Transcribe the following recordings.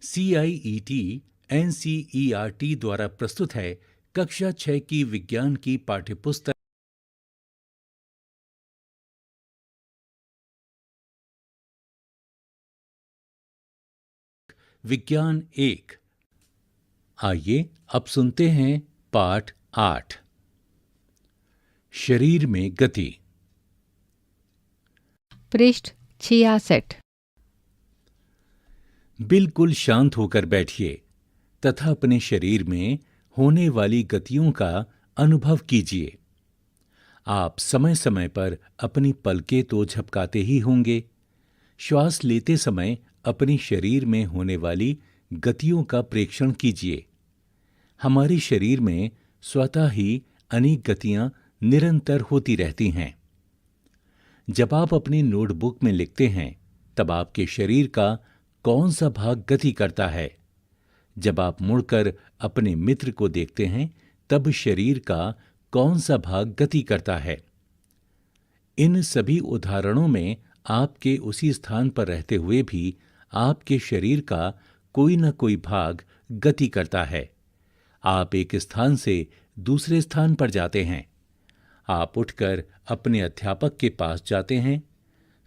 CIET NCERT द्वारा प्रस्तुत है कक्षा 6 की विज्ञान की पाठ्यपुस्तक विज्ञान 1। आइए अब सुनते हैं पाठ 8। शरीर में गति। पृष्ठ 66। बिल्कुल शांत होकर बैठिए तथा अपने शरीर में होने वाली गतियों का अनुभव कीजिए। आप समय समय पर अपनी पलकें तो झपकाते ही होंगे। श्वास लेते समय अपने शरीर में होने वाली गतियों का प्रेक्षण कीजिए। हमारे शरीर में स्वतः ही अनेक गतियां निरंतर होती रहती हैं। जब आप अपनी नोटबुक में लिखते हैं तब आपके शरीर का कौन सा भाग गति करता है? जब आप मुड़कर अपने मित्र को देखते हैं तब शरीर का कौन सा भाग गति करता है? इन सभी उदाहरणों में आपके उसी स्थान पर रहते हुए भी आपके शरीर का कोई न कोई भाग गति करता है। आप एक स्थान से दूसरे स्थान पर जाते हैं। आप उठकर अपने अध्यापक के पास जाते हैं,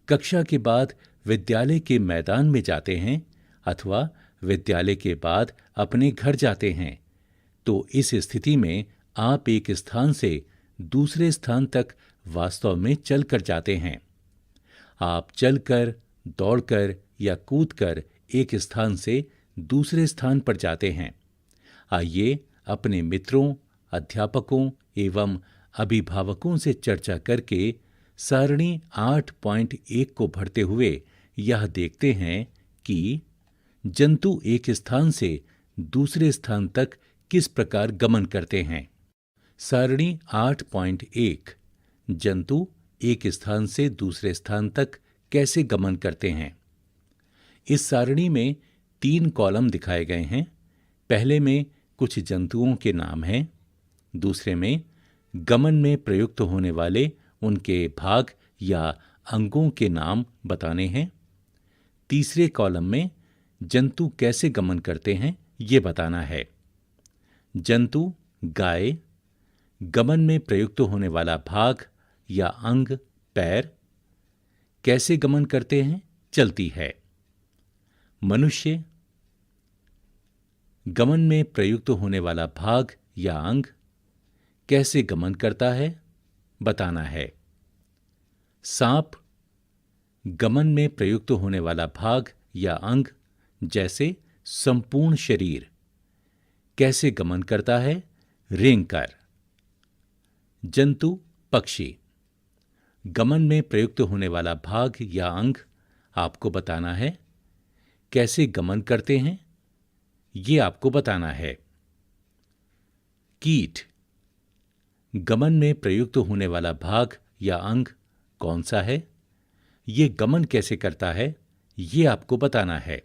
कक्षा के बाद विद्यालय के मैदान में जाते हैं अथवा विद्यालय के बाद अपने घर जाते हैं। तो इस स्थिति में आप एक स्थान से दूसरे स्थान तक वास्तव में चलकर जाते हैं। आप चलकर, दौड़कर या कूदकर एक स्थान से दूसरे स्थान पर जाते हैं। आइए अपने मित्रों, अध्यापकों एवं अभिभावकों से चर्चा करके सारणी 8.1 को भरते हुए यह देखते हैं कि जंतु एक स्थान से दूसरे स्थान तक किस प्रकार गमन करते हैं। सारणी 8.1 जंतु एक स्थान से दूसरे स्थान तक कैसे गमन करते हैं। इस सारणी में 3 कॉलम दिखाए गए हैं। पहले में कुछ जंतुओं के नाम हैं, दूसरे में गमन में प्रयुक्त होने वाले उनके भाग या अंगों के नाम बताने हैं, तीसरे कॉलम में जंतु कैसे गमन करते हैं ये बताना है। जंतु गाय, गमन में प्रयुक्त होने वाला भाग या अंग पैर, कैसे गमन करते हैं, चलती है। मनुष्य, गमन में प्रयुक्त होने वाला भाग या अंग कैसे गमन करता है, बताना है। सांप, गमन में प्रयुक्त होने वाला भाग या अंग जैसे संपूर्ण शरीर कैसे गमन करता है, रेंगकर। जंतु पक्षी, गमन में प्रयुक्त होने वाला भाग या अंग आपको बताना है, कैसे गमन करते हैं ये आपको बताना है। कीट, गमन में प्रयुक्त होने वाला भाग या अंग कौन सा है, ये गमन कैसे करता है ये आपको बताना है।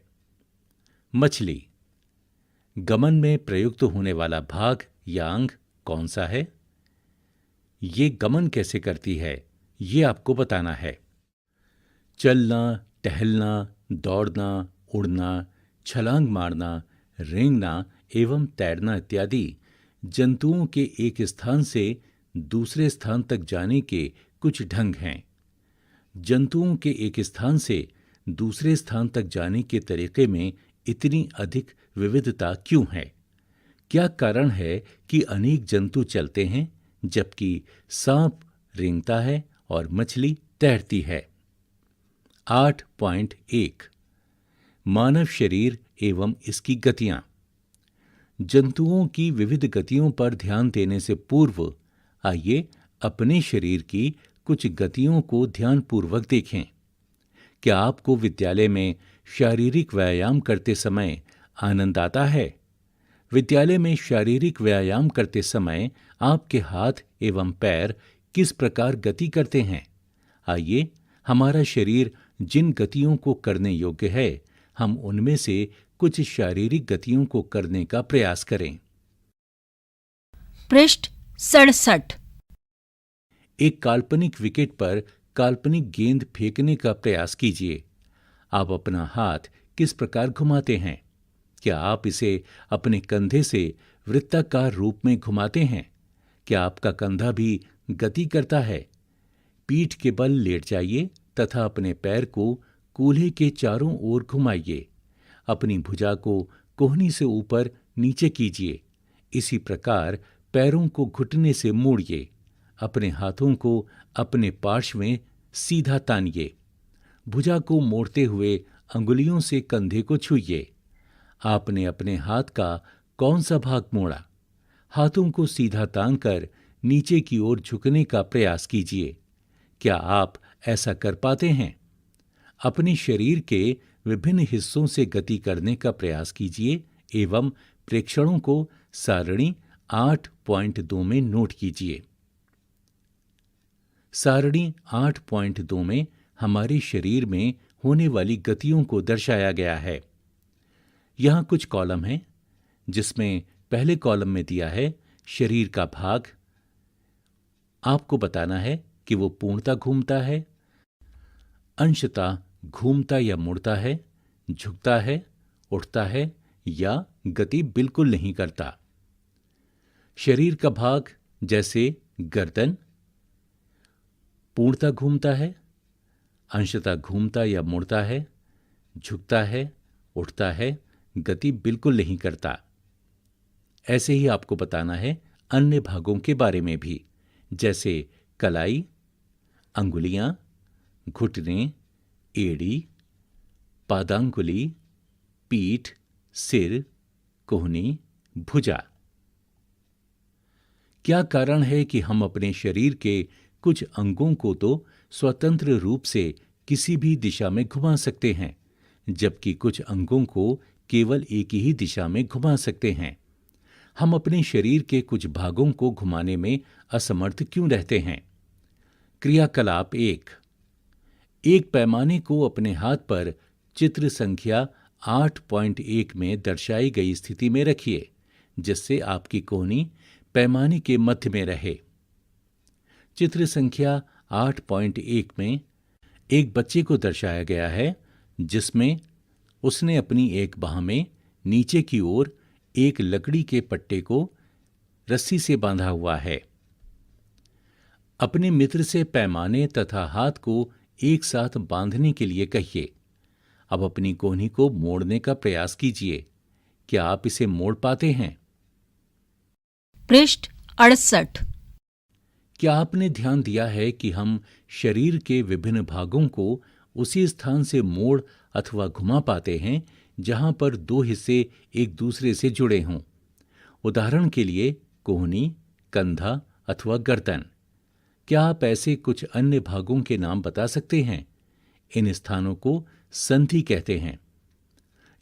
मछली, गमन में प्रयुक्त होने वाला भाग या अंग कौन सा है, ये गमन कैसे करती है ये आपको बताना है। चलना, टहलना, दौड़ना, उड़ना, छलांग मारना, रेंगना एवं तैरना इत्यादि जंतुओं के एक स्थान से दूसरे स्थान तक जाने के कुछ ढंग हैं। जंतुओं के एक स्थान से दूसरे स्थान तक जाने के तरीके में इतनी अधिक विविधता क्यों है? क्या कारण है कि अनेक जंतु चलते हैं जबकि सांप रेंगता है और मछली तैरती है? 8.1 मानव शरीर एवं इसकी गतियां। जंतुओं की विविध गतियों पर ध्यान देने से पूर्व आइए अपने शरीर की कुछ गतियों को ध्यानपूर्वक देखें। क्या आपको विद्यालय में शारीरिक व्यायाम करते समय आनंद आता है? विद्यालय में शारीरिक व्यायाम करते समय आपके हाथ एवं पैर किस प्रकार गति करते हैं? आइए हमारा शरीर जिन गतियों को करने योग्य है हम उनमें से कुछ शारीरिक गतियों को करने का प्रयास करें। पृष्ठ 67। एक काल्पनिक विकेट पर काल्पनिक गेंद फेंकने का प्रयास कीजिए। आप अपना हाथ किस प्रकार घुमाते हैं? क्या आप इसे अपने कंधे से वृत्ताकार रूप में घुमाते हैं? क्या आपका कंधा भी गति करता है? पीठ के बल लेट जाइए तथा अपने पैर को कूल्हे के चारों ओर घुमाइए। अपनी भुजा को कोहनी से ऊपर नीचे कीजिए। इसी प्रकार पैरों को घुटने से मोड़िए। अपने हाथों को अपने पार्श्व में सीधा तानिए। भुजा को मोड़ते हुए अंगुलियों से कंधे को छूइए। आपने अपने हाथ का कौन सा भाग मोड़ा? हाथों को सीधा तानकर नीचे की ओर झुकने का प्रयास कीजिए। क्या आप ऐसा कर पाते हैं? अपने शरीर के विभिन्न हिस्सों से गति करने का प्रयास कीजिए एवं प्रेक्षणों को सारणी 8.2 में नोट कीजिए। सारणी 8.2 में हमारे शरीर में होने वाली गतियों को दर्शाया गया है। यहाँ कुछ कॉलम हैं, जिसमें पहले कॉलम में दिया है शरीर का भाग। आपको बताना है कि वो पूर्णतः घूमता है, अंशतः घूमता या मुड़ता है, झुकता है, उठता है या गति बिल्कुल नहीं करता। शरीर का भाग जैसे गर्दन पूर्णतः घूमता है, अंशतः घूमता या मुड़ता है, झुकता है, उठता है, गति बिल्कुल नहीं करता। ऐसे ही आपको बताना है अन्य भागों के बारे में भी, जैसे कलाई, अंगुलियां, घुटने, एड़ी, पादांगुली, पीठ, सिर, कोहनी, भुजा। क्या कारण है कि हम अपने शरीर के कुछ अंगों को तो स्वतंत्र रूप से किसी भी दिशा में घुमा सकते हैं, जबकि कुछ अंगों को केवल एक ही दिशा में घुमा सकते हैं? हम अपने शरीर के कुछ भागों को घुमाने में असमर्थ क्यों रहते हैं? क्रियाकलाप 1। एक पैमाने को अपने हाथ पर चित्र संख्या 8.1 में दर्शाई गई स्थिति में रखिए, जिससे आपकी कोहनी पैमाने के मध्य में रहे। चित्र संख्या 8.1 में एक बच्चे को दर्शाया गया है, जिसमें उसने अपनी एक बाह में नीचे की ओर एक लकड़ी के पट्टे को रस्सी से बांधा हुआ है। अपने मित्र से पैमाने तथा हाथ को एक साथ बांधने के लिए कहिए। अब अपनी कोहनी को मोड़ने का प्रयास कीजिए। क्या आप इसे मोड़ पाते हैं? पृष्ठ 68। क्या आपने ध्यान दिया है कि हम शरीर के विभिन्न भागों को उसी स्थान से मोड़ अथवा घुमा पाते हैं जहां पर दो हिस्से एक दूसरे से जुड़े हों? उदाहरण के लिए कोहनी, कंधा अथवा गर्दन। क्या आप ऐसे कुछ अन्य भागों के नाम बता सकते हैं? इन स्थानों को संधि कहते हैं।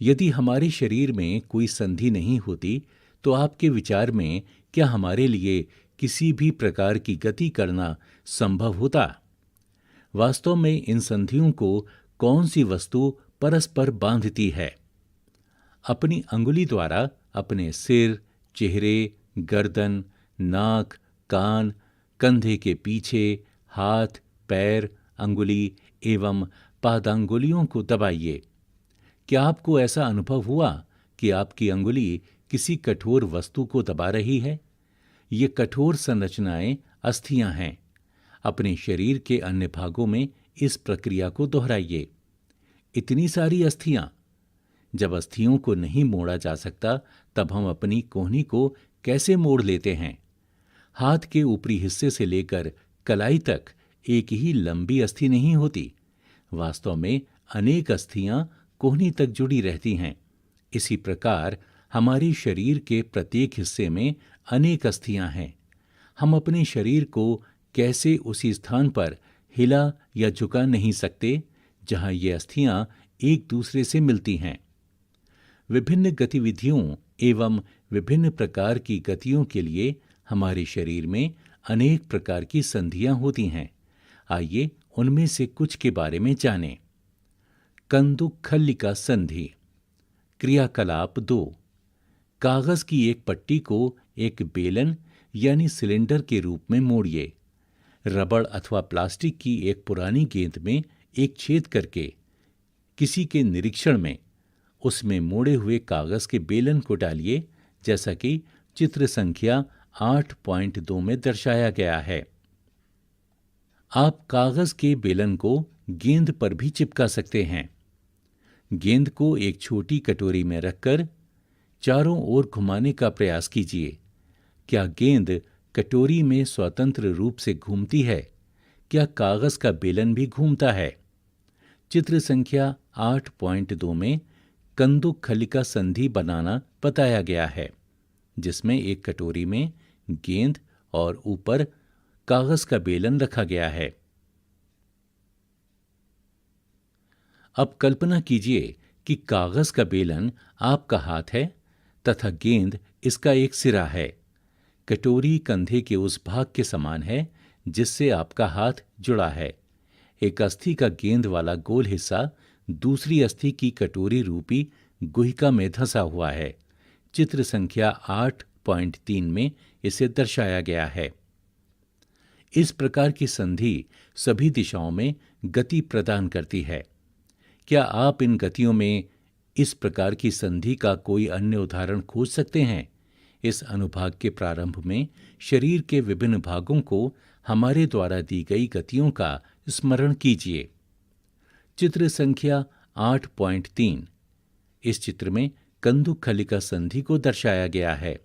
यदि हमारे शरीर में कोई संधि नहीं होती तो आपके विचार में क्या हमारे लिए किसी भी प्रकार की गति करना संभव होता? वास्तव में इन संधियों को कौन सी वस्तु परस्पर बांधती है? अपनी अंगुली द्वारा अपने सिर, चेहरे, गर्दन, नाक, कान, कंधे के पीछे, हाथ, पैर, अंगुली एवं पादांगुलियों को दबाइए। क्या आपको ऐसा अनुभव हुआ कि आपकी अंगुली किसी कठोर वस्तु को दबा रही है? ये कठोर संरचनाएं अस्थियां हैं। अपने शरीर के अन्य भागों में इस प्रक्रिया को दोहराइए। इतनी सारी अस्थियां। जब अस्थियों को नहीं मोड़ा जा सकता, तब हम अपनी कोहनी को कैसे मोड़ लेते हैं? हाथ के ऊपरी हिस्से से लेकर कलाई तक एक ही लंबी अस्थि नहीं होती। वास्तव में अनेक अस्थियां कोहनी तक जुड़ी रहती हैं। इसी प्रकार हमारे शरीर के प्रत्येक हिस्से में अनेक अस्थियां हैं। हम अपने शरीर को कैसे उसी स्थान पर हिला या झुका नहीं सकते जहां ये अस्थियां एक दूसरे से मिलती हैं। विभिन्न गतिविधियों एवं विभिन्न प्रकार की गतियों के लिए हमारे शरीर में अनेक प्रकार की संधियां होती हैं। आइए उनमें से कुछ के बारे में जानें। कंदुकखल्लिका संधि। क्रियाकलाप 2। कागज की एक पट्टी को एक बेलन यानी सिलेंडर के रूप में मोड़िए। रबड़ अथवा प्लास्टिक की एक पुरानी गेंद में एक छेद करके किसी के निरीक्षण में उसमें मोड़े हुए कागज के बेलन को डालिए, जैसा कि चित्र संख्या 8.2 में दर्शाया गया है। आप कागज के बेलन को गेंद पर भी चिपका सकते हैं। गेंद को एक छोटी कटोरी में रखकर चारों ओर घुमाने का प्रयास कीजिए। क्या गेंद कटोरी में स्वतंत्र रूप से घूमती है? क्या कागज का बेलन भी घूमता है? चित्र संख्या 8.2 में कंदुक खलिका संधि बनाना बताया गया है, जिसमें एक कटोरी में गेंद और ऊपर कागज का बेलन रखा गया है। अब कल्पना कीजिए कि कागज का बेलन आपका हाथ है तथा गेंद इसका एक सिरा है। कटोरी कंधे के उस भाग के समान है जिससे आपका हाथ जुड़ा है। एक अस्थि का गेंद वाला गोल हिस्सा दूसरी अस्थि की कटोरी रूपी गुहिका में धंसा हुआ है। चित्र संख्या 8.3 में इसे दर्शाया गया है। इस प्रकार की संधि सभी दिशाओं में गति प्रदान करती है। क्या आप इन गतियों में इस प्रकार की संधि का कोई अन्य उदाहरण खोज सकते हैं? इस अनुभाग के प्रारंभ में शरीर के विभिन्न भागों को हमारे द्वारा दी गई गतियों का स्मरण कीजिए। चित्र संख्या 8.3। इस चित्र में कंदुक खलिका संधि को दर्शाया गया है।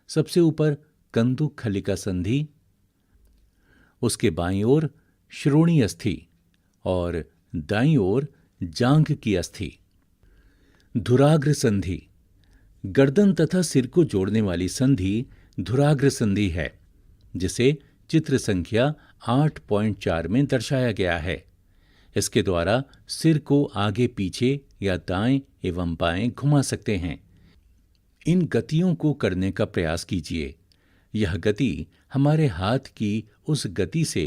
सबसे ऊपर कंदुक खलिका संधि, उसके बाईं ओर श्रोणी अस्थि और दाईं ओर जांघ की अस्थि। धुराग्र संधि गर्दन तथा सिर को जोड़ने वाली संधि धुराग्र संधि है, जिसे चित्र संख्या 8.4 में दर्शाया गया है। इसके द्वारा सिर को आगे पीछे या दाएं एवं बाएं घुमा सकते हैं। इन गतियों को करने का प्रयास कीजिए। यह गति हमारे हाथ की उस गति से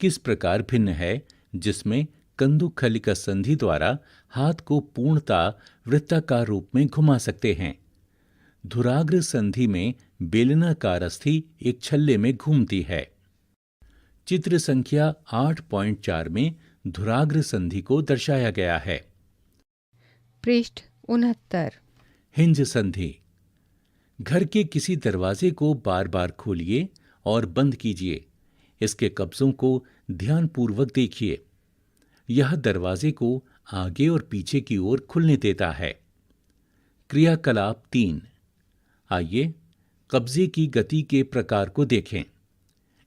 किस प्रकार भिन्न है जिसमें कंदुक खलिका संधि द्वारा हाथ को पूर्णतः वृत्ताकार रूप में घुमा सकते हैं। धुराग्र संधि में बेलनाकार अस्थि एक छल्ले में घूमती है। चित्र संख्या 8.4 में धुराग्र संधि को दर्शाया गया है। पृष्ठ 69। हिंज संधि घर के किसी दरवाजे को बार बार खोलिए और बंद कीजिए। इसके कब्जों को ध्यानपूर्वक देखिए। यह दरवाजे को आगे और पीछे की ओर खुलने देता है। क्रियाकलाप 3। आइए कब्जे की गति के प्रकार को देखें।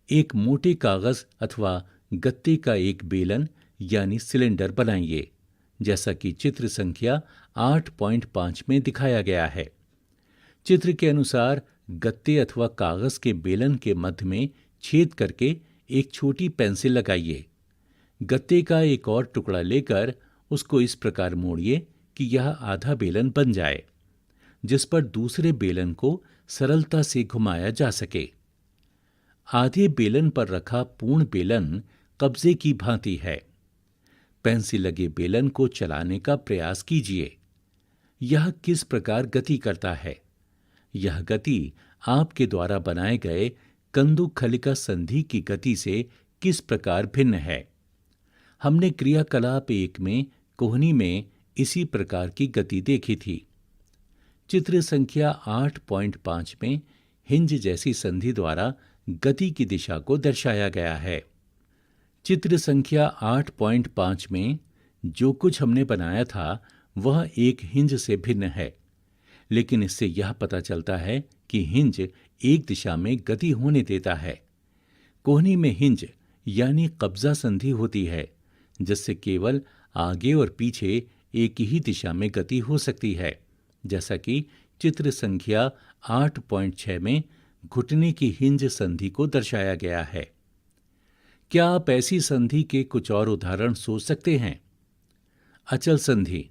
एक मोटे कागज अथवा गत्ते का एक बेलन यानी सिलेंडर बनाइए, जैसा कि चित्र संख्या 8.5 में दिखाया गया है। चित्र के अनुसार गत्ते अथवा कागज के बेलन के मध्य में छेद करके एक छोटी पेंसिल लगाइए। गत्ते का एक और टुकड़ा लेकर उसको इस प्रकार मोड़िए कि यह आधा बेलन बन जाए, जिस पर दूसरे बेलन को सरलता से घुमाया जा सके। आधे बेलन पर रखा पूर्ण बेलन कब्जे की भांति है। पेंसिल लगे बेलन को चलाने का प्रयास कीजिए। यह किस प्रकार गति करता है? यह गति आपके द्वारा बनाए गए कंदुक खलिका संधि की गति से किस प्रकार भिन्न है? हमने क्रियाकलाप 1 में कोहनी में इसी प्रकार की गति देखी थी। चित्र संख्या 8.5 में हिंज जैसी संधि द्वारा गति की दिशा को दर्शाया गया है। चित्र संख्या 8.5 में जो कुछ हमने बनाया था वह एक हिंज से भिन्न है, लेकिन इससे यह पता चलता है कि हिंज एक दिशा में गति होने देता है। कोहनी में हिंज यानी कब्जा संधि होती है, जिससे केवल आगे और पीछे एक ही दिशा में गति हो सकती है, जैसा कि चित्र संख्या 8.6 में घुटने की हिंज संधि को दर्शाया गया है। क्या आप ऐसी संधि के कुछ और उदाहरण सोच सकते हैं? अचल संधि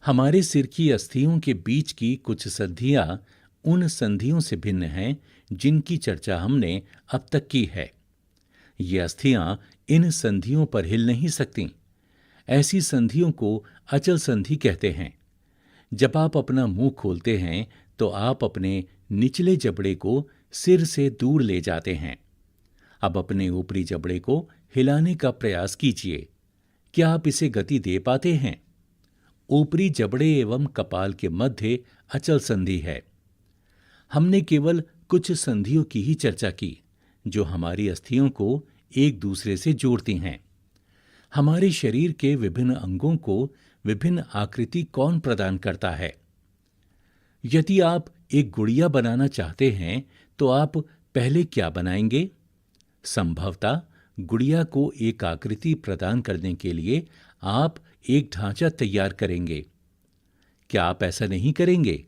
हमारे सिर की अस्थियों के बीच की कुछ संधियां उन संधियों से भिन्न हैं जिनकी चर्चा हमने अब तक की है। ये अस्थियां इन संधियों पर हिल नहीं सकती। ऐसी संधियों को अचल संधि कहते हैं। जब आप अपना मुंह खोलते हैं तो आप अपने निचले जबड़े को सिर से दूर ले जाते हैं। अब अपने ऊपरी जबड़े को हिलाने का प्रयास कीजिए। क्या आप इसे गति दे पाते हैं? ऊपरी जबड़े एवं कपाल के मध्य अचल संधि है। हमने केवल कुछ संधियों की ही चर्चा की जो हमारी अस्थियों को एक दूसरे से जोड़ती हैं। हमारे शरीर के विभिन्न अंगों को विभिन्न आकृति कौन प्रदान करता है? यदि आप एक गुड़िया बनाना चाहते हैं तो आप पहले क्या बनाएंगे? संभवतः गुड़िया को एक आकृति प्रदान करने के लिए आप एक ढांचा तैयार करेंगे। क्या आप ऐसा नहीं करेंगे?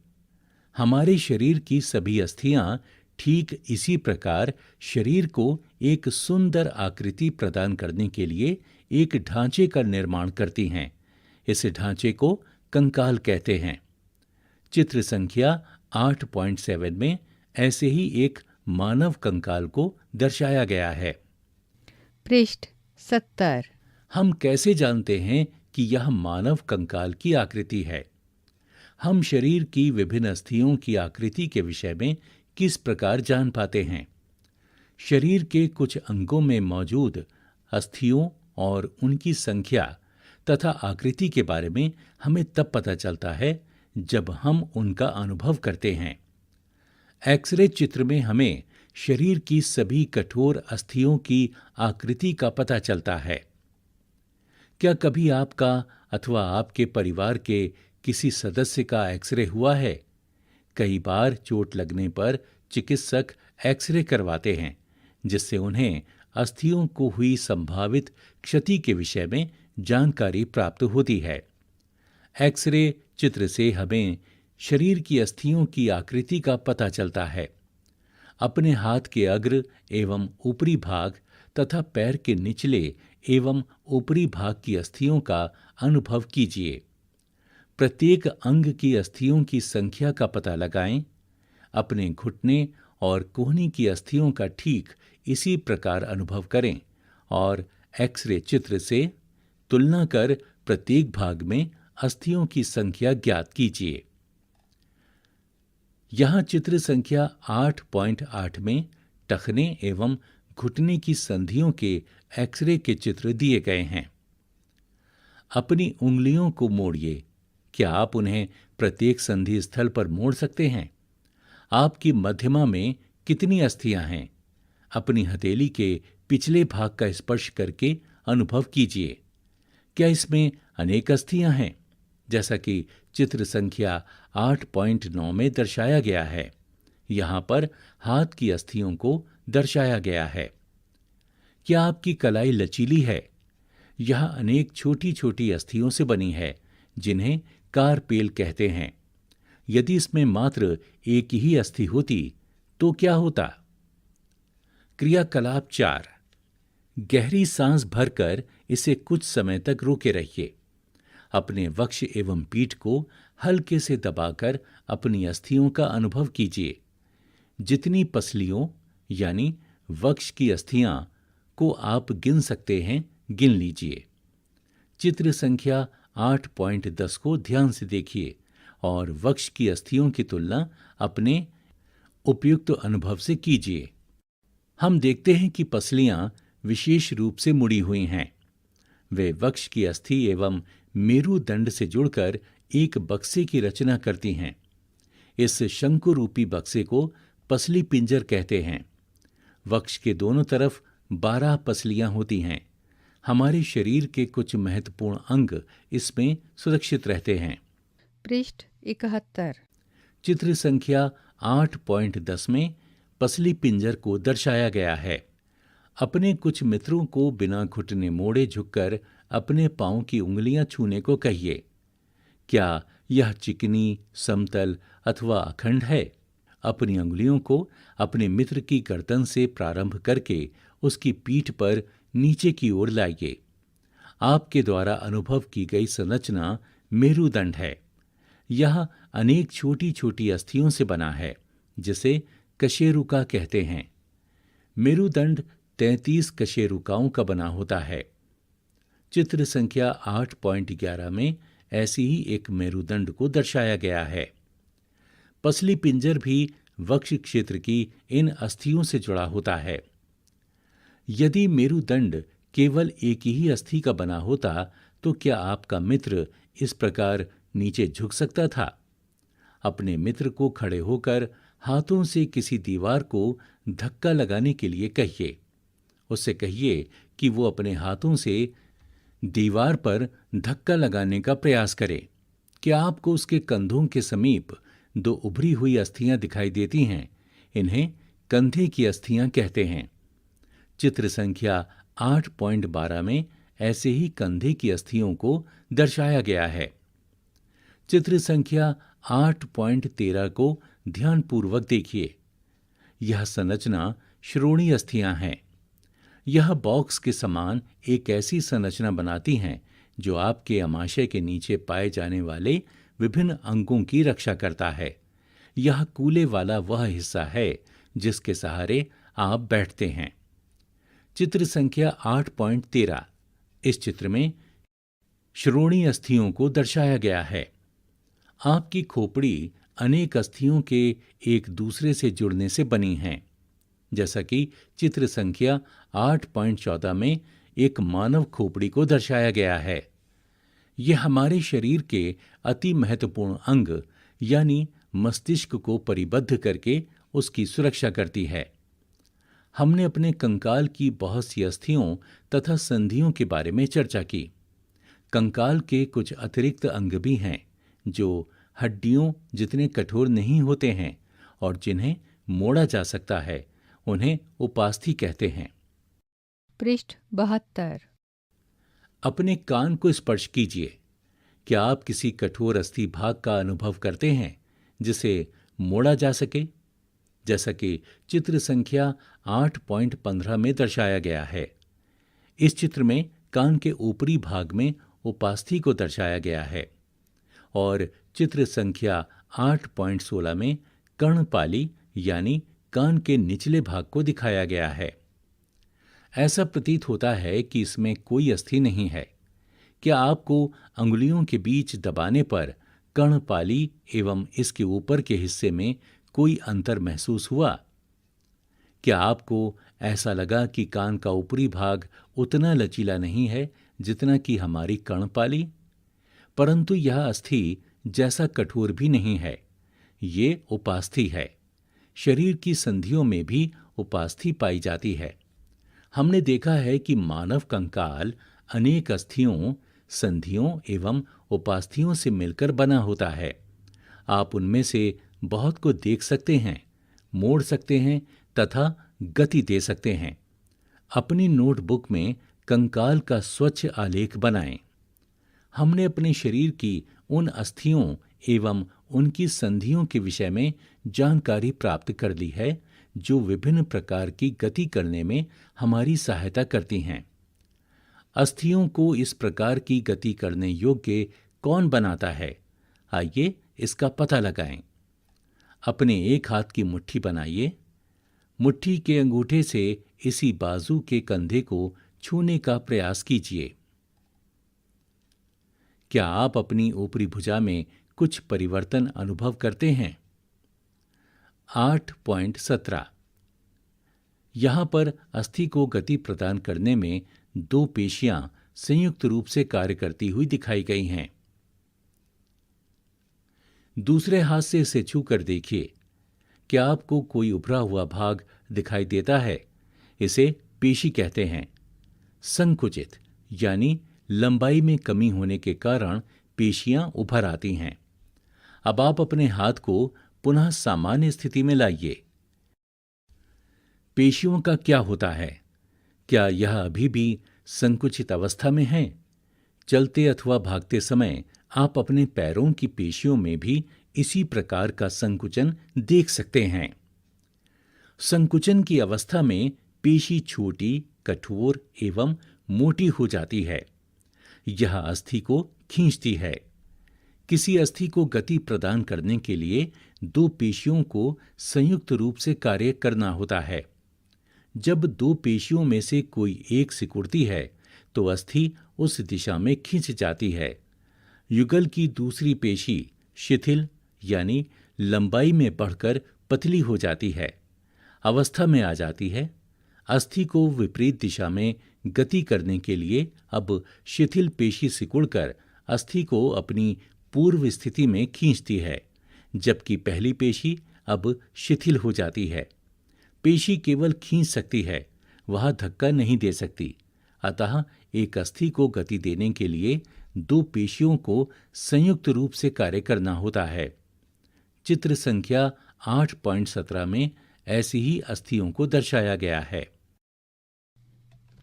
हमारे शरीर की सभी अस्थियां ठीक इसी प्रकार शरीर को एक सुंदर आकृति प्रदान करने के लिए एक ढांचे का निर्माण करती हैं। इस ढांचे को कंकाल कहते हैं। चित्र संख्या 8.7 में ऐसे ही एक मानव कंकाल को दर्शाया गया है। पृष्ठ 70। हम कैसे जानते हैं कि यह मानव कंकाल की आकृति है? हम शरीर की विभिन्न अस्थियों की आकृति के विषय में किस प्रकार जान पाते हैं? शरीर के कुछ अंगों में मौजूद अस्थियों और उनकी संख्या तथा आकृति के बारे में हमें तब पता चलता है जब हम उनका अनुभव करते हैं। एक्सरे चित्र में हमें शरीर की सभी कठोर अस्थियों की आकृति का पता चलता है। क्या कभी आपका अथवा आपके परिवार के किसी सदस्य का एक्सरे हुआ है? कई बार चोट लगने पर चिकित्सक एक्सरे करवाते हैं जिससे उन्हें अस्थियों को हुई संभावित क्षति के विषय में जानकारी प्राप्त होती है। एक्सरे चित्र से हमें शरीर की अस्थियों की आकृति का पता चलता है। अपने हाथ के अग्र एवं ऊपरी भाग तथा पैर के निचले एवं ऊपरी भाग की अस्थियों का अनुभव कीजिए। प्रत्येक अंग की अस्थियों की संख्या का पता लगाएं। अपने घुटने और कोहनी की अस्थियों का ठीक इसी प्रकार अनुभव करें और एक्सरे चित्र से तुलना कर प्रत्येक भाग में अस्थियों की संख्या ज्ञात कीजिए। यहां चित्र संख्या 8.8 में टखने एवं घुटने की संधियों के एक्सरे के चित्र दिए गए हैं। अपनी उंगलियों को मोड़िए। क्या आप उन्हें प्रत्येक संधि स्थल पर मोड़ सकते हैं? आपकी मध्यमा में कितनी अस्थियां हैं? अपनी हथेली के पिछले भाग का स्पर्श करके अनुभव कीजिए। क्या इसमें अनेक अस्थियां हैं जैसा कि चित्र संख्या 8.9 में दर्शाया गया है? यहां पर हाथ की अस्थियों को दर्शाया गया है। क्या आपकी कलाई लचीली है? यह अनेक छोटी छोटी अस्थियों से बनी है जिन्हें कार्पेल कहते हैं। यदि इसमें मात्र एक ही अस्थि होती तो क्या होता? क्रियाकलाप 4। गहरी सांस भरकर इसे कुछ समय तक रोके रहिए। अपने वक्ष एवं पीठ को हल्के से दबाकर अपनी अस्थियों का अनुभव कीजिए। जितनी पसलियों यानी वक्ष की अस्थियां को आप गिन सकते हैं गिन लीजिए। चित्र संख्या 8.10 को ध्यान से देखिए और वक्ष की अस्थियों की तुलना अपने उपयुक्त अनुभव से कीजिए। हम देखते हैं कि पसलियां विशेष रूप से मुड़ी हुई हैं। वे वक्ष की अस्थि एवं मेरुदंड से जुड़कर एक बक्से की रचना करती हैं। इस शंकु रूपी बक्से को पसली पिंजर कहते हैं। वक्ष के दोनों तरफ 12 पसलियां होती हैं। हमारे शरीर के कुछ महत्वपूर्ण अंग इसमें सुरक्षित रहते हैं। पृष्ठ 71। चित्र संख्या 8.10 में पसली पिंजर को दर्शाया गया है। अपने कुछ मित्रों को बिना घुटने मोड़े झुककर अपने पांव की उंगलियां छूने को कहिए। क्या यह चिकनी, समतल अथवा अखंड है? अपनी उंगलियों को अपने मित्र की गर्दन से प्रारंभ करके उसकी पीठ पर नीचे की ओर लाइए। आपके द्वारा अनुभव की गई संरचना मेरुदंड है। यह अनेक छोटी छोटी अस्थियों से बना है जिसे कशेरुका कहते हैं। मेरुदंड 33 कशेरुकाओं का बना होता है। चित्र संख्या 8.11 में ऐसी ही एक मेरुदंड को दर्शाया गया है। पसली पिंजर भी वक्ष क्षेत्र की इन अस्थियों से जुड़ा होता है। यदि मेरुदंड केवल एक ही अस्थि का बना होता तो क्या आपका मित्र इस प्रकार नीचे झुक सकता था? अपने मित्र को खड़े होकर हाथों से किसी दीवार को धक्का लगाने के लिए कहिए। उससे कहिए कि वो अपने हाथों से दीवार पर धक्का लगाने का प्रयास करे। क्या आपको उसके कंधों के समीप दो उभरी हुई अस्थियां दिखाई देती हैं? इन्हें कंधे की अस्थियां कहते हैं। चित्र संख्या 8.12 में ऐसे ही कंधे की अस्थियों को दर्शाया गया है। चित्र संख्या 8.13 को ध्यानपूर्वक देखिए। यह संरचना श्रोणि अस्थियां हैं। यह बॉक्स के समान एक ऐसी संरचना बनाती हैं जो आपके अमाशय के नीचे पाए जाने वाले विभिन्न अंगों की रक्षा करता है। यह कूले वाला वह हिस्सा है जिसके सहारे आप बैठते हैं। चित्र संख्या 8.13। इस चित्र में श्रोणि अस्थियों को दर्शाया गया है। आपकी खोपड़ी अनेक अस्थियों के एक दूसरे से जुड़ने से बनी है। जैसा कि चित्र संख्या 8.14 में एक मानव खोपड़ी को दर्शाया गया है। यह हमारे शरीर के अति महत्वपूर्ण अंग यानी मस्तिष्क को परिबद्ध करके उसकी सुरक्षा करती है। हमने अपने कंकाल की बहुत सी अस्थियों तथा संधियों के बारे में चर्चा की। कंकाल के कुछ अतिरिक्त अंग भी हैं जो हड्डियों जितने कठोर नहीं होते हैं और जिन्हें मोड़ा जा सकता है। उन्हें उपास्थि कहते हैं। पृष्ठ 72। अपने कान को स्पर्श कीजिए। क्या आप किसी कठोर अस्थि भाग का अनुभव करते हैं जिसे मोड़ा जा सके? जैसा कि चित्र संख्या 8.15 में दर्शाया गया है। इस चित्र में कान के ऊपरी भाग में उपास्थि को दर्शाया गया है और चित्र संख्या 8.16 में कर्णपाली यानी कान के निचले भाग को दिखाया गया है। ऐसा प्रतीत होता है कि इसमें कोई अस्थि नहीं है। क्या आपको अंगुलियों के बीच दबाने पर कर्णपाली एवं इसके ऊपर के हिस्से में कोई अंतर महसूस हुआ? क्या आपको ऐसा लगा कि कान का ऊपरी भाग उतना लचीला नहीं है जितना कि हमारी कर्णपाली? परंतु यह अस्थि जैसा कठोर भी नहीं है। ये उपास्थि है। शरीर की संधियों में भी उपास्थि पाई जाती है। हमने देखा है कि मानव कंकाल अनेक अस्थियों, संधियों एवं उपास्थियों से मिलकर बना होता है। आप उनमें से बहुत को देख सकते हैं, मोड़ सकते हैं तथा गति दे सकते हैं। अपनी नोटबुक में कंकाल का स्वच्छ आलेख बनाएं। हमने अपने शरीर की उन अस्थियों एवं उनकी संधियों के विषय में जानकारी प्राप्त कर ली है जो विभिन्न प्रकार की गति करने में हमारी सहायता करती हैं। अस्थियों को इस प्रकार की गति करने योग्य कौन बनाता है? आइए इसका पता लगाएं। अपने एक हाथ की मुट्ठी बनाइए। मुट्ठी के अंगूठे से इसी बाजू के कंधे को छूने का प्रयास कीजिए। क्या आप अपनी ऊपरी भुजा में कुछ परिवर्तन अनुभव करते हैं? 8.17। यहां पर अस्थि को गति प्रदान करने में दो पेशियां संयुक्त रूप से कार्य करती हुई दिखाई गई हैं। दूसरे हाथ से इसे छूकर देखिए। क्या आपको कोई उभरा हुआ भाग दिखाई देता है? इसे पेशी कहते हैं। संकुचित यानी लंबाई में कमी होने के कारण पेशियां उभर आती हैं। अब आप अपने हाथ को पुनः सामान्य स्थिति में लाइए। पेशियों का क्या होता है? क्या यह अभी भी संकुचित अवस्था में है? चलते अथवा भागते समय आप अपने पैरों की पेशियों में भी इसी प्रकार का संकुचन देख सकते हैं। संकुचन की अवस्था में पेशी छोटी, कठोर एवं मोटी हो जाती है। यह अस्थि को खींचती है। किसी अस्थि को गति प्रदान करने के लिए दो पेशियों को संयुक्त रूप से कार्य करना होता है। जब दो पेशियों में से कोई एक सिकुड़ती है तो अस्थि उस दिशा में खींच जाती है। युगल की दूसरी पेशी शिथिल यानी लंबाई में बढ़कर पतली हो जाती है, अवस्था में आ जाती है। अस्थि को विपरीत दिशा में गति करने के लिए अब शिथिल पेशी सिकुड़कर अस्थि को अपनी पूर्व स्थिति में खींचती है, जबकि पहली पेशी अब शिथिल हो जाती है। पेशी केवल खींच सकती है, वह धक्का नहीं दे सकती। अतः एक अस्थि को गति देने के लिए दो पेशियों को संयुक्त रूप से कार्य करना होता है। चित्र संख्या 8.17 में ऐसी ही अस्थियों को दर्शाया गया है।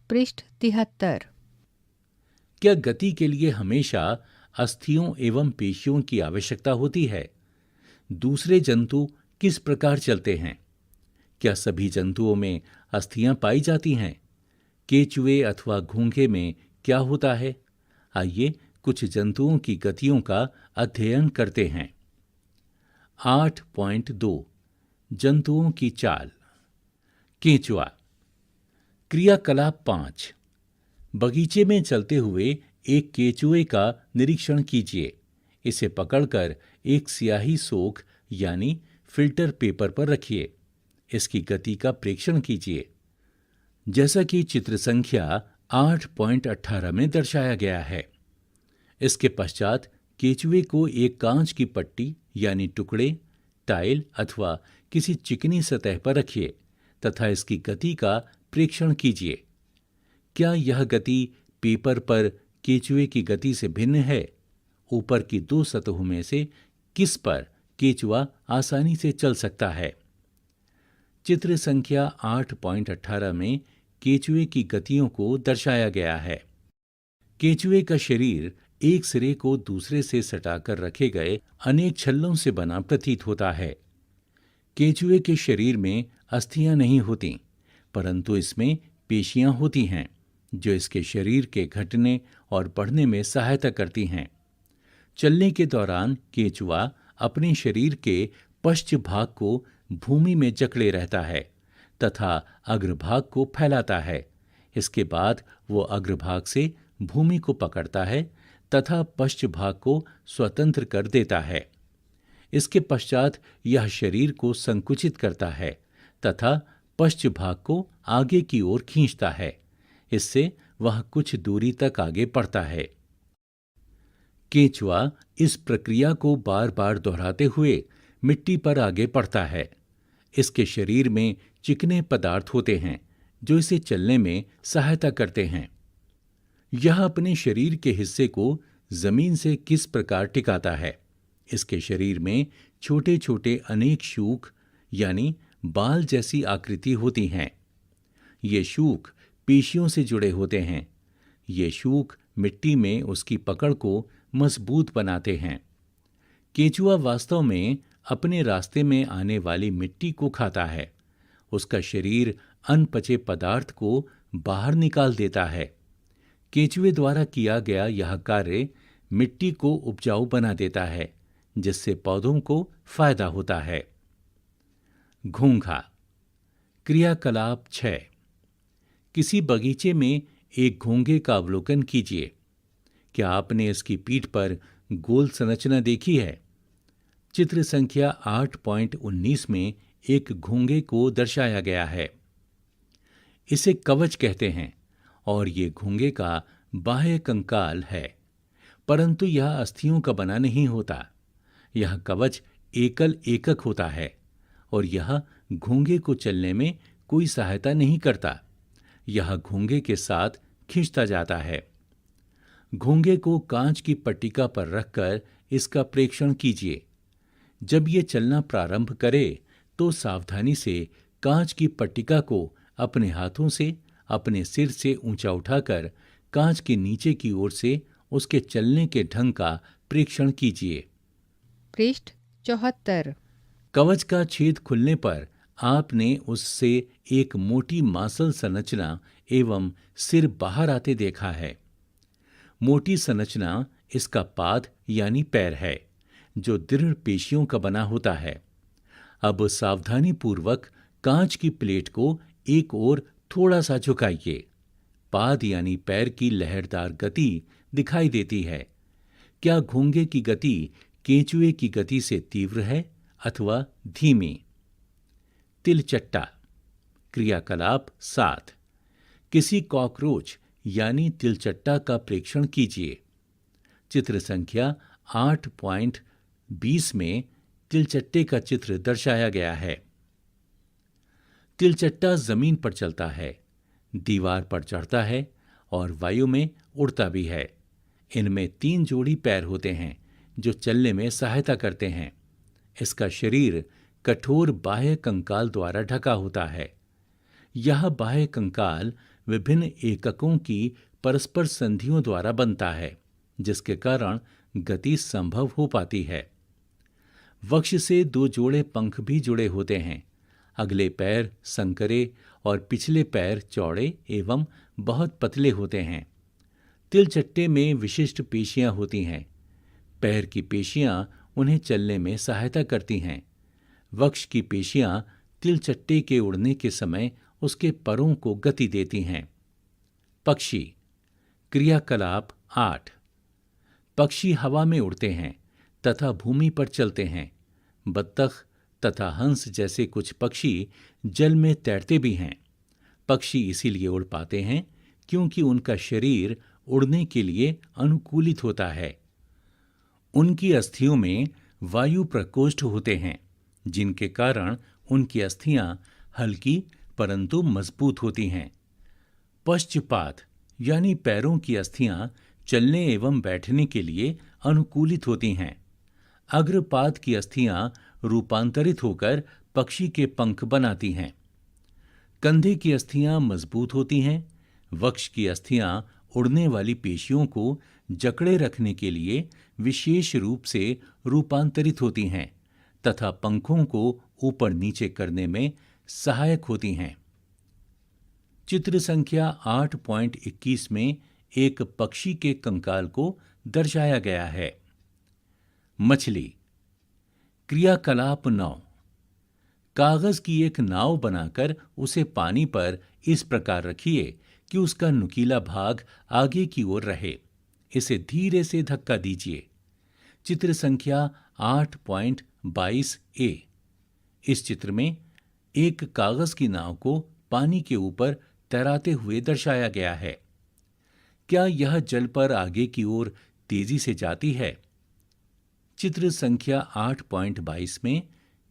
पृष्ठ 73। क्या गति के लिए हमेशा अस्थियों एवं पेशियों की आवश्यकता होती है? दूसरे जंतु किस प्रकार चलते हैं? क्या सभी जंतुओं में अस्थियां पाई जाती हैं? केचुए अथवा घोंघे में क्या होता है? आइए कुछ जंतुओं की गतियों का अध्ययन करते हैं। 8.2 जंतुओं की चाल। केंचुआ। क्रियाकलाप 5। बगीचे में चलते हुए एक केंचुए का निरीक्षण कीजिए। इसे पकड़कर एक स्याही सोख यानी फिल्टर पेपर पर रखिए। इसकी गति का प्रेक्षण कीजिए, जैसा कि चित्र संख्या 8.18 में दर्शाया गया है। इसके पश्चात केंचुए को एक कांच की पट्टी यानी टुकड़े, टाइल अथवा किसी चिकनी सतह पर रखिए तथा इसकी गति का प्रेक्षण कीजिए। क्या यह गति पेपर पर केंचुए की गति से भिन्न है? ऊपर की दो सतहों में से किस पर केंचुआ आसानी से चल सकता है? चित्र संख्या 8.18 में केंचुए की गतियों को दर्शाया गया है। केंचुए का शरीर एक सिरे को दूसरे से सटाकर रखे गए अनेक छल्लों से बना प्रतीत होता है। केंचुए के शरीर में अस्थियां नहीं होती, परंतु इसमें पेशियां होती हैं, जो इसके शरीर के घटने और बढ़ने में सहायता करती हैं। चलने के दौरान केंचुआ अपने शरीर के पश्च भाग को भूमि में जकड़े रहता है तथा अग्रभाग को फैलाता है। इसके बाद वो अग्रभाग से भूमि को पकड़ता है तथा पश्च भाग को स्वतंत्र कर देता है। इसके पश्चात यह शरीर को संकुचित करता है तथा पश्च भाग को आगे की ओर खींचता है। इससे वह कुछ दूरी तक आगे बढ़ता है। केंचुआ इस प्रक्रिया को बार बार दोहराते हुए मिट्टी पर आगे बढ़ता है। इसके शरीर में चिकने पदार्थ होते हैं जो इसे चलने में सहायता करते हैं। यह अपने शरीर के हिस्से को जमीन से किस प्रकार टिकाता है? इसके शरीर में छोटे छोटे अनेक शूक यानी बाल जैसी आकृति होती हैं। ये शूक पेशियों से जुड़े होते हैं। ये शूक मिट्टी में उसकी पकड़ को मजबूत बनाते हैं। केंचुआ वास्तव में अपने रास्ते में आने वाली मिट्टी को खाता है। उसका शरीर अनपचे पदार्थ को बाहर निकाल देता है। केंचुए द्वारा किया गया यह कार्य मिट्टी को उपजाऊ बना देता है, जिससे पौधों को फायदा होता है। घोंघा। क्रियाकलाप 6। किसी बगीचे में एक घोंघे का अवलोकन कीजिए। क्या आपने इसकी पीठ पर गोल संरचना देखी है? चित्र संख्या 8.19 में एक घोंघे को दर्शाया गया है। इसे कवच कहते हैं और ये घोंघे का बाह्य कंकाल है, परंतु यह अस्थियों का बना नहीं होता। यह कवच एकल एकक होता है और यह घोंघे को चलने में कोई सहायता नहीं करता। यह घोंघे के साथ खींचता जाता है। घोंघे को कांच की पट्टिका पर रखकर इसका प्रेक्षण कीजिए। जब ये चलना प्रारंभ करे तो सावधानी से कांच की पट्टिका को अपने हाथों से अपने सिर से ऊंचा उठाकर कांच के नीचे की ओर से उसके चलने के ढंग का प्रेक्षण कीजिए। पृष्ठ 74। कवच का छेद खुलने पर आपने उससे एक मोटी मांसल संरचना एवं सिर बाहर आते देखा है। मोटी संरचना इसका पाद यानी पैर है, जो दृढ़ पेशियों का बना होता है। अब सावधानी पूर्वक कांच की प्लेट को एक ओर थोड़ा सा झुकाइए। पाद यानी पैर की लहरदार गति दिखाई देती है। क्या घोंघे की गति केंचुए की गति से तीव्र है अथवा धीमी? तिलचट्टा। क्रियाकलाप 7, किसी कॉकरोच यानी तिलचट्टा का प्रेक्षण कीजिए। चित्र संख्या 8.20 में तिलचट्टे का चित्र दर्शाया गया है। तिलचट्टा जमीन पर चलता है, दीवार पर चढ़ता है और वायु में उड़ता भी है। इनमें 3 जोड़ी पैर होते हैं जो चलने में सहायता करते हैं। इसका शरीर कठोर बाह्य कंकाल द्वारा ढका होता है। यह बाह्य कंकाल विभिन्न एककों की परस्पर संधियों द्वारा बनता है, जिसके कारण गति संभव हो पाती है। वक्ष से 2 जोड़े पंख भी जुड़े होते हैं। अगले पैर संकरे और पिछले पैर चौड़े एवं बहुत पतले होते हैं। तिलचट्टे में विशिष्ट पेशियां होती हैं। पैर की पेशियां उन्हें चलने में सहायता करती हैं। वक्ष की पेशियां तिलचट्टे के उड़ने के समय उसके परों को गति देती हैं। पक्षी। क्रियाकलाप 8, पक्षी हवा में उड़ते हैं तथा भूमि पर चलते हैं। बत्तख तथा हंस जैसे कुछ पक्षी जल में तैरते भी हैं। पक्षी इसीलिए उड़ पाते हैं क्योंकि उनका शरीर उड़ने के लिए अनुकूलित होता है। उनकी अस्थियों में वायु प्रकोष्ठ होते हैं, जिनके कारण उनकी अस्थियां हल्की परंतु मजबूत होती हैं। पश्चपात यानी पैरों की अस्थियां चलने एवं बैठने के लिए अनुकूलित होती हैं। अग्रपाद की अस्थियां रूपांतरित होकर पक्षी के पंख बनाती हैं। कंधे की अस्थियां मजबूत होती हैं। वक्ष की अस्थियां उड़ने वाली पेशियों को जकड़े रखने के लिए विशेष रूप से रूपांतरित होती हैं तथा पंखों को ऊपर नीचे करने में सहायक होती हैं। चित्र संख्या 8.21 में एक पक्षी के कंकाल को दर्शाया गया है। मछली। क्रियाकलाप 9, कागज की एक नाव बनाकर उसे पानी पर इस प्रकार रखिए कि उसका नुकीला भाग आगे की ओर रहे। इसे धीरे से धक्का दीजिए। चित्र संख्या 8.22 ए। इस चित्र में एक कागज की नाव को पानी के ऊपर तैराते हुए दर्शाया गया है। क्या यह जल पर आगे की ओर तेजी से जाती है? चित्र संख्या 8.22 में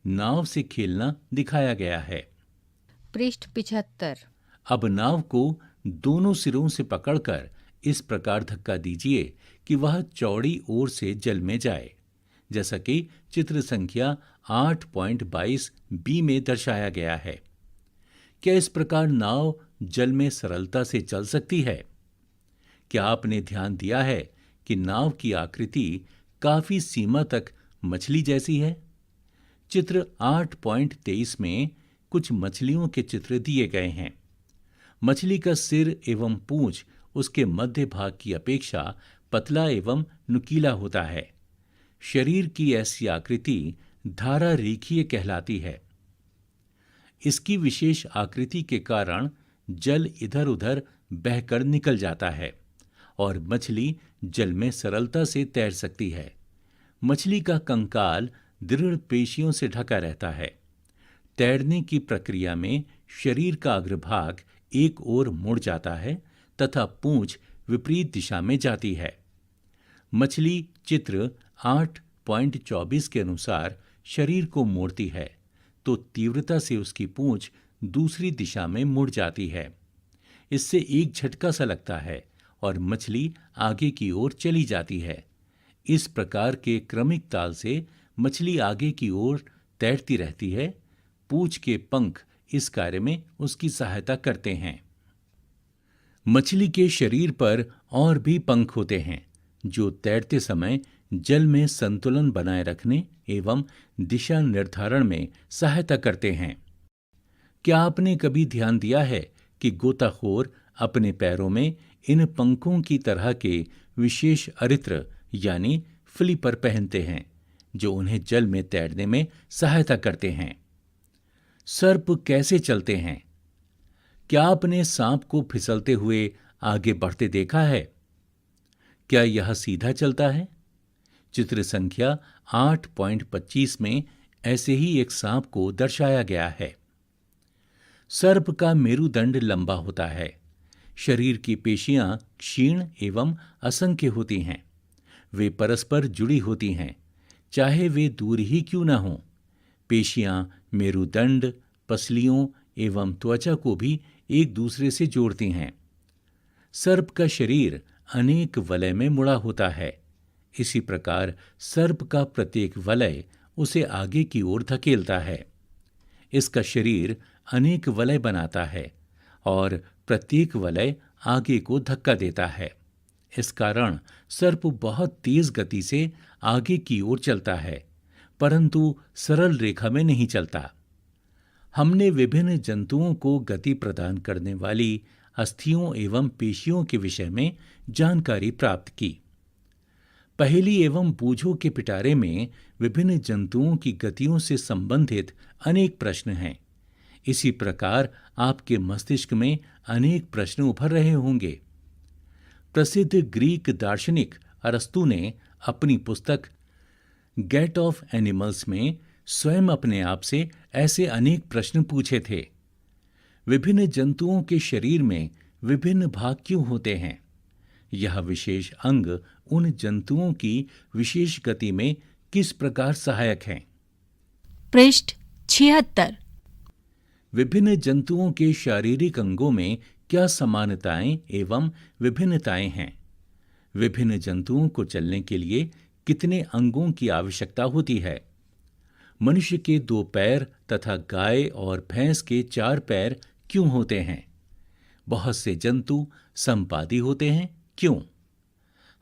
नाव से खेलना दिखाया गया है। पृष्ठ 75। अब नाव को दोनों सिरों से पकड़कर इस प्रकार धक्का दीजिए कि वह चौड़ी ओर से जल में जाए, जैसा कि चित्र संख्या 8.22 बी में दर्शाया गया है। क्या इस प्रकार नाव जल में सरलता से चल सकती है? क्या आपने ध्यान दिया है कि नाव की आकृति काफी सीमा तक मछली जैसी है? चित्र 8.23 में कुछ मछलियों के चित्र दिए गए हैं। मछली का सिर एवं पूंछ उसके मध्य भाग की अपेक्षा पतला एवं नुकीला होता है। शरीर की ऐसी आकृति धारा रेखीय कहलाती है। इसकी विशेष आकृति के कारण जल इधर उधर बहकर निकल जाता है और मछली जल में सरलता से तैर सकती है। मछली का कंकाल दृढ़ पेशियों से ढका रहता है। तैरने की प्रक्रिया में शरीर का अग्रभाग एक ओर मुड़ जाता है तथा पूंछ विपरीत दिशा में जाती है। मछली चित्र 8.24 के अनुसार शरीर को मोड़ती है तो तीव्रता से उसकी पूंछ दूसरी दिशा में मुड़ जाती है। इससे एक झटका सा लगता है और मछली आगे की ओर चली जाती है। इस प्रकार के क्रमिक ताल से मछली आगे की ओर तैरती रहती है। पूंछ के पंख इस कार्य में उसकी सहायता करते हैं। मछली के शरीर पर और भी पंख होते हैं जो तैरते समय जल में संतुलन बनाए रखने एवं दिशा निर्धारण में सहायता करते हैं। क्या आपने कभी ध्यान दिया है कि गोताखोर अपने पैरों में इन पंखों की तरह के विशेष अरित्र यानी फ्लिपर पहनते हैं जो उन्हें जल में तैरने में सहायता करते हैं। सर्प कैसे चलते हैं? क्या आपने सांप को फिसलते हुए आगे बढ़ते देखा है? क्या यह सीधा चलता है? चित्र संख्या 8.25 में ऐसे ही एक सांप को दर्शाया गया है। सर्प का मेरुदंड लंबा होता है। शरीर की पेशियां क्षीण एवं असंख्य होती हैं। वे परस्पर जुड़ी होती हैं, चाहे वे दूर ही क्यों न हों। पेशियां मेरुदंड, पसलियों एवं त्वचा को भी एक दूसरे से जोड़ती हैं। सर्प का शरीर अनेक वलय में मुड़ा होता है। इसी प्रकार सर्प का प्रत्येक वलय उसे आगे की ओर धकेलता है। इसका शरीर अनेक वलय बनाता है और प्रत्येक वलय आगे को धक्का देता है। इस कारण सर्प बहुत तेज गति से आगे की ओर चलता है, परंतु सरल रेखा में नहीं चलता। हमने विभिन्न जंतुओं को गति प्रदान करने वाली अस्थियों एवं पेशियों के विषय में जानकारी प्राप्त की। पहेली एवं बूझों के पिटारे में विभिन्न जंतुओं की गतियों से संबंधित अनेक प्रश्न हैं। इसी प्रकार आपके मस्तिष्क में अनेक प्रश्न उभर रहे होंगे। प्रसिद्ध ग्रीक दार्शनिक अरस्तु ने अपनी पुस्तक गेट ऑफ एनिमल्स में स्वयं अपने आप से ऐसे अनेक प्रश्न पूछे थे। विभिन्न जंतुओं के शरीर में विभिन्न भाग क्यों होते हैं? यह विशेष अंग उन जंतुओं की विशेष गति में किस प्रकार सहायक हैं? पृष्ठ 76। विभिन्न जंतुओं के शारीरिक अंगों में क्या समानताएं एवं विभिन्नताएं हैं? विभिन्न जंतुओं को चलने के लिए कितने अंगों की आवश्यकता होती है? मनुष्य के 2 पैर तथा गाय और भैंस के 4 पैर क्यों होते हैं? बहुत से जंतु संपादी होते हैं, क्यों?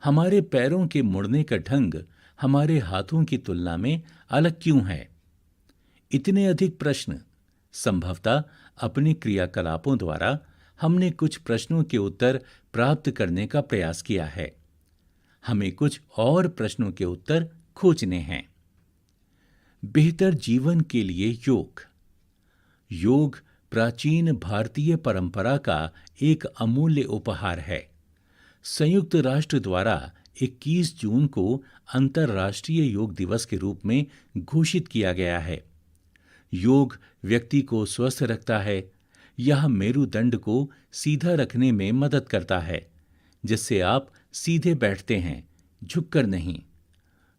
हमारे पैरों के मुड़ने का ढंग हमारे हाथों की तुलना में अलग क्यों है? इतने अधिक प्रश्न। संभवतः अपने क्रियाकलापों द्वारा हमने कुछ प्रश्नों के उत्तर प्राप्त करने का प्रयास किया है। हमें कुछ और प्रश्नों के उत्तर खोजने हैं। बेहतर जीवन के लिए योग। योग प्राचीन भारतीय परंपरा का एक अमूल्य उपहार है। संयुक्त राष्ट्र द्वारा 21 जून को अंतर्राष्ट्रीय योग दिवस के रूप में घोषित किया गया है। योग व्यक्ति को स्वस्थ रखता है। यह मेरुदंड को सीधा रखने में मदद करता है, जिससे आप सीधे बैठते हैं, झुककर नहीं।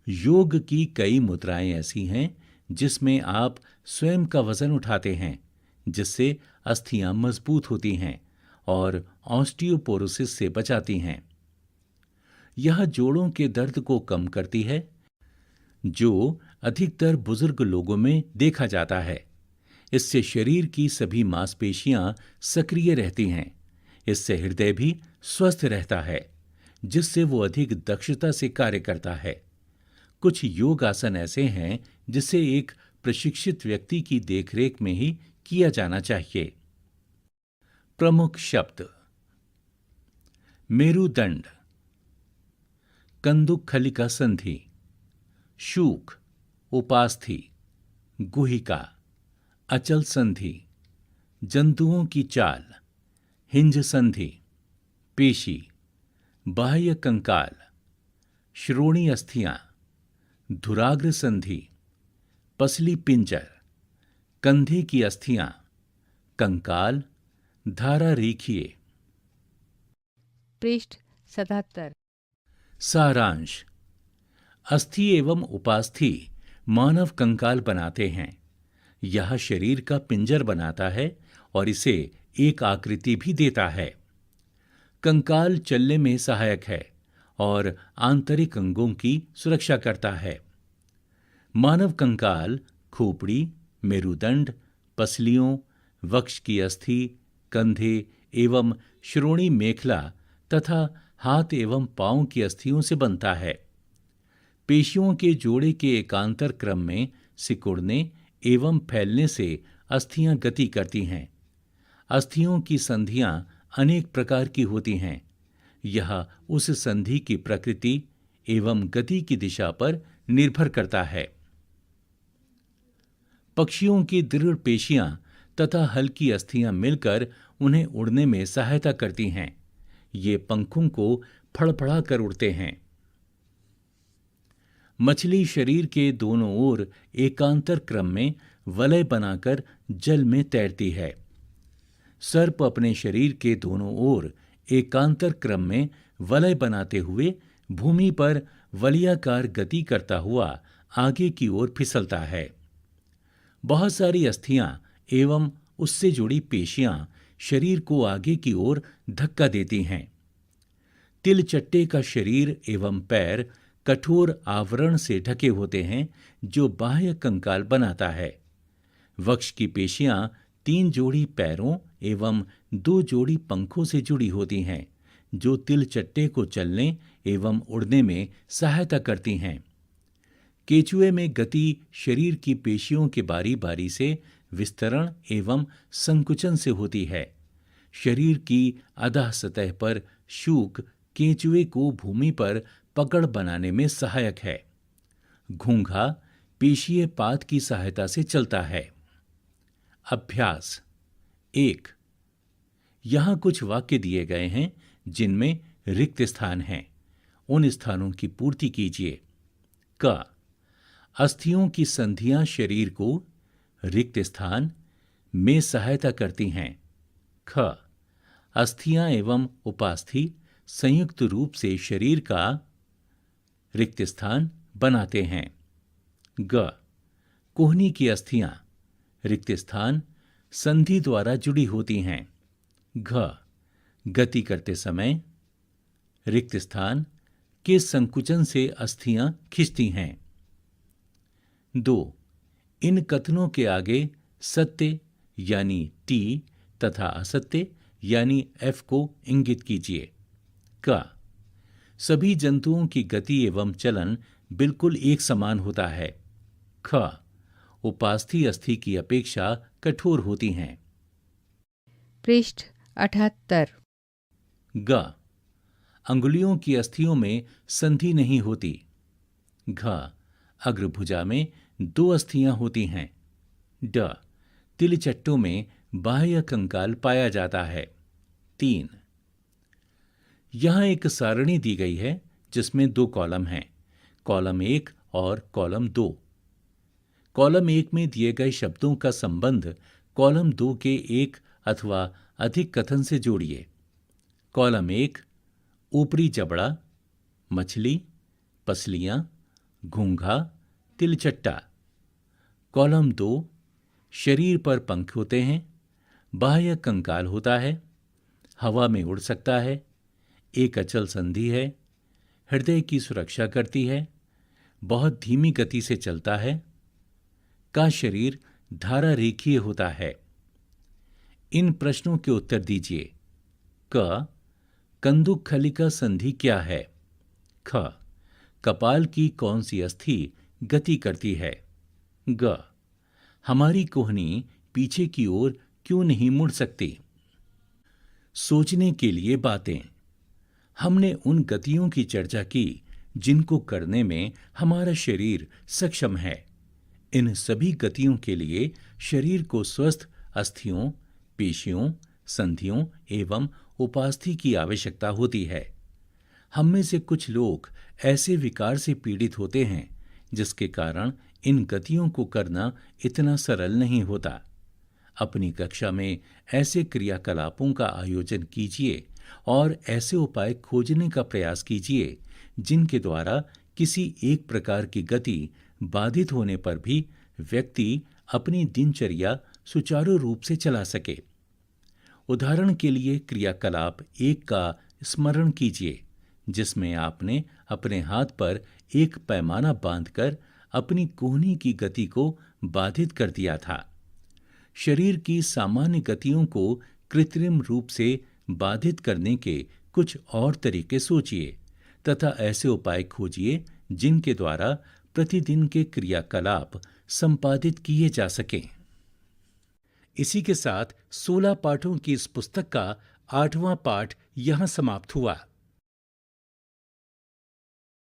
योग की कई मुद्राएं ऐसी हैं जिसमें आप स्वयं का वजन उठाते हैं, जिससे अस्थियां मजबूत होती हैं और ऑस्टियोपोरोसिस से बचाती हैं। यह जोड़ों के दर्द को कम करती है, जो अधिकतर बुजुर्ग लोगों में देखा जाता है। इससे शरीर की सभी मांसपेशियां सक्रिय रहती हैं। इससे हृदय भी स्वस्थ रहता है, जिससे वो अधिक दक्षता से कार्य करता है। कुछ योग आसन ऐसे हैं जिसे एक प्रशिक्षित व्यक्ति की देखरेख में ही किया जाना चाहिए। प्रमुख शब्द: मेरुदंड, कंदुकखलिका संधि, शूक, उपास्थि, गुहिका, अचल संधि, जंतुओं की चाल, हिंज संधि, पेशी, बाह्य कंकाल, श्रोणी अस्थियां, धुराग्र संधि, पसली पिंजर, कंधे की अस्थियां, कंकाल, धारा रेखीय। पृष्ठ 77। सारांश: अस्थि एवं उपास्थि मानव कंकाल बनाते हैं। यह शरीर का पिंजर बनाता है और इसे एक आकृति भी देता है। कंकाल चलने में सहायक है और आंतरिक अंगों की सुरक्षा करता है। मानव कंकाल खोपड़ी, मेरुदंड, पसलियों, वक्ष की अस्थि, कंधे एवं श्रोणी मेखला तथा हाथ एवं पांव की अस्थियों से बनता है। पेशियों के जोड़े के एकांतर क्रम में सिकुड़ने एवं फैलने से अस्थियां गति करती हैं। अस्थियों की संधियां अनेक प्रकार की होती हैं। यह उस संधि की प्रकृति एवं गति की दिशा पर निर्भर करता है। पक्षियों की दृढ़ पेशियां तथा हल्की अस्थियां मिलकर उन्हें उड़ने में सहायता करती हैं। ये पंखों को फड़फड़ा कर उड़ते हैं। मछली शरीर के दोनों ओर एकांतर क्रम में वलय बनाकर जल में तैरती है। सर्प अपने शरीर के दोनों ओर एकांतर क्रम में वलय बनाते हुए भूमि पर वलयाकार गति करता हुआ आगे की ओर फिसलता है। बहुत सारी अस्थियां एवं उससे जुड़ी पेशियां शरीर को आगे की ओर धक्का देती हैं। तिलचट्टे का शरीर एवं पैर कठोर आवरण से ढके होते हैं जो बाह्य कंकाल बनाता है। वक्ष की पेशियां 3 जोड़ी पैरों एवं 2 जोड़ी पंखों से जुड़ी होती हैं जो तिलचट्टे को चलने एवं उड़ने में सहायता करती हैं। केचुए में गति शरीर की पेशियों के बारी बारी से विस्तरण एवं संकुचन से होती है। शरीर की अधः सतह पर शूक केचुए को भूमि पर पकड़ बनाने में सहायक है। घोंघा पेशीय पात की सहायता से चलता है। अभ्यास 1। यहां कुछ वाक्य दिए गए हैं जिनमें रिक्त स्थान हैं। उन स्थानों की पूर्ति कीजिए। क। अस्थियों की संधियां शरीर को रिक्त स्थान में सहायता करती हैं। ख। अस्थियां एवं उपास्थि संयुक्त रूप से शरीर का रिक्त स्थान बनाते हैं। ग। कोहनी की अस्थियां रिक्त स्थान संधि द्वारा जुड़ी होती हैं। घ। गति करते समय रिक्त स्थान के संकुचन से अस्थियां खिंचती हैं। 2। इन कथनों के आगे सत्य यानी टी तथा असत्य यानी एफ को इंगित कीजिए। क। सभी जंतुओं की गति एवं चलन बिल्कुल एक समान होता है। ख। उपास्थि अस्थि की अपेक्षा कठोर होती हैं। पृष्ठ 78। ग। अंगुलियों की अस्थियों में संधि नहीं होती। घ। अग्रभुजा में 2 अस्थियां होती हैं। ड। तिलचट्टों में बाह्य कंकाल पाया जाता है। 3। यहां एक सारणी दी गई है जिसमें 2 कॉलम हैं, कॉलम 1 और कॉलम 2। कॉलम 1 में दिए गए शब्दों का संबंध कॉलम 2 के एक अथवा अधिक कथन से जोड़िए। कॉलम 1 ऊपरी जबड़ा, मछली, पसलियां, घोंघा, तिलचट्टा। कॉलम 2 शरीर पर पंख होते हैं, बाह्य कंकाल होता है, हवा में उड़ सकता है, एक अचल संधि है, हृदय की सुरक्षा करती है, बहुत धीमी गति से चलता है, का शरीर धारा रेखीय होता है। इन प्रश्नों के उत्तर दीजिए। क। कंदुक खलिका संधि क्या है? ख। कपाल की कौन सी अस्थि गति करती है? ग। हमारी कोहनी पीछे की ओर क्यों नहीं मुड़ सकती? सोचने के लिए बातें। हमने उन गतियों की चर्चा की जिनको करने में हमारा शरीर सक्षम है। इन सभी गतियों के लिए शरीर को स्वस्थ अस्थियों, पेशियों, संधियों एवं उपास्थि की आवश्यकता होती है। हम में से कुछ लोग ऐसे विकार से पीड़ित होते हैं जिसके कारण इन गतियों को करना इतना सरल नहीं होता। अपनी कक्षा में ऐसे क्रियाकलापों का आयोजन कीजिए और ऐसे उपाय खोजने का प्रयास कीजिए जिनके द्वारा किसी एक प्रकार की गति बाधित होने पर भी व्यक्ति अपनी दिनचर्या सुचारू रूप से चला सके। उदाहरण के लिए क्रियाकलाप 1 का स्मरण कीजिए जिसमें आपने अपने हाथ पर एक पैमाना बांधकर अपनी कोहनी की गति को बाधित कर दिया था। शरीर की सामान्य गतियों को कृत्रिम रूप से बाधित करने के कुछ और तरीके सोचिए तथा ऐसे उपाय खोजिए जिनके द्वारा प्रतिदिन के क्रियाकलाप संपादित किए जा सकें। इसी के साथ 16 पाठों की इस पुस्तक का 8वां पाठ यहां समाप्त हुआ।